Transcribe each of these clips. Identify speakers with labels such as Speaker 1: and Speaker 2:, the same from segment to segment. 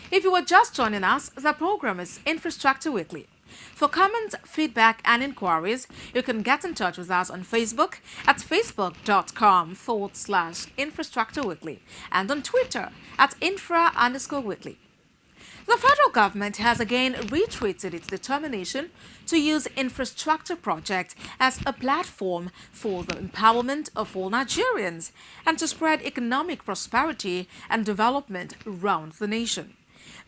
Speaker 1: If you are just joining us, the program is Infrastructure Weekly. For comments, feedback, and inquiries, you can get in touch with us on Facebook at facebook.com/Infrastructure Weekly and on Twitter at infra_weekly. The federal government has again reiterated its determination to use infrastructure projects as a platform for the empowerment of all Nigerians and to spread economic prosperity and development around the nation.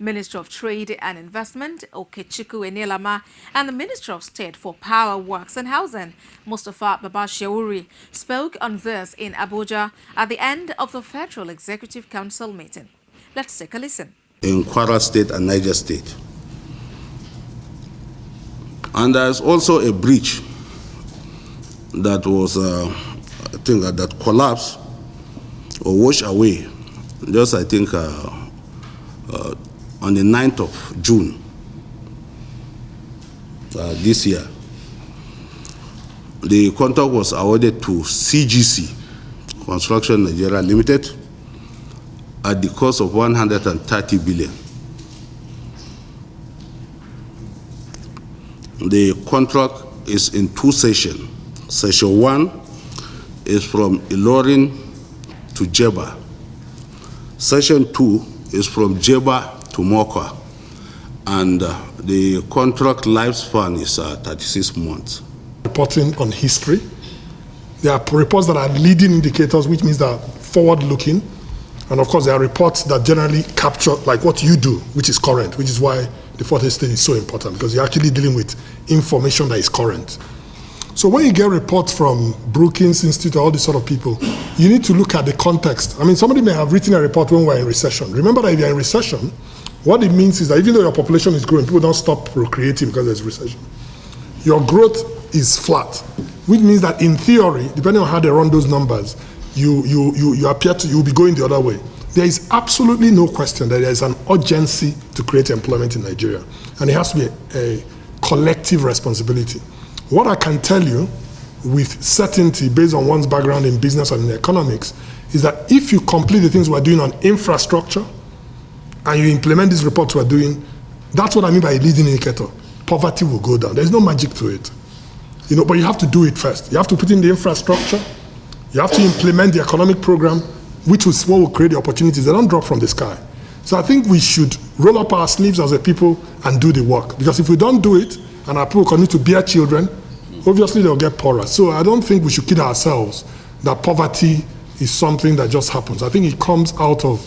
Speaker 1: Minister of Trade and Investment, Okechukwu Enelama, and the Minister of State for Power, Works and Housing, Mustafa Babasheuri, spoke on this in Abuja at the end of the Federal Executive Council meeting. Let's take a listen.
Speaker 2: In Kwara State and Niger State. And there's also a bridge that was, I think, that collapsed or washed away, just I think on the 9th of June this year. The contract was awarded to CGC, Construction Nigeria Limited, at the cost of 130 billion. The contract is in two sessions. Session 1 is from Ilorin to Jeba. Session 2 is from Jeba to Mokwa. And the contract lifespan is 36 months.
Speaker 3: Reporting on history. There are reports that are leading indicators, which means that forward-looking. And of course, there are reports that generally capture like what you do, which is current, which is why the fourth estate is so important, because you're actually dealing with information that is current. So when you get reports from Brookings Institute, all these sort of people, you need to look at the context. I mean, somebody may have written a report when we're in recession. Remember that if you're in recession, what it means is that even though your population is growing, people don't stop procreating because there's recession. Your growth is flat, which means that in theory, depending on how they run those numbers, you appear to, you'll be going the other way. There is absolutely no question that there is an urgency to create employment in Nigeria, and it has to be a collective responsibility. What I can tell you with certainty, based on one's background in business and in economics, is that if you complete the things we're doing on infrastructure, and you implement these reports we're doing, that's what I mean by a leading indicator. Poverty will go down. There's no magic to it. You know, but you have to do it first. You have to put in the infrastructure. You have to implement the economic program, which is what will create the opportunities. They don't drop from the sky. So I think we should roll up our sleeves as a people and do the work. Because if we don't do it, and our people continue to bear children, obviously they'll get poorer. So I don't think we should kid ourselves that poverty is something that just happens. I think it comes out of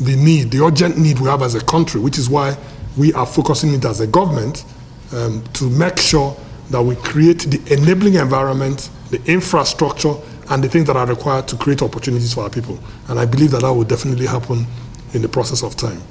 Speaker 3: the need, the urgent need we have as a country, which is why we are focusing it as a government to make sure that we create the enabling environment, the infrastructure, and the things that are required to create opportunities for our people. And I believe that that will definitely happen in the process of time.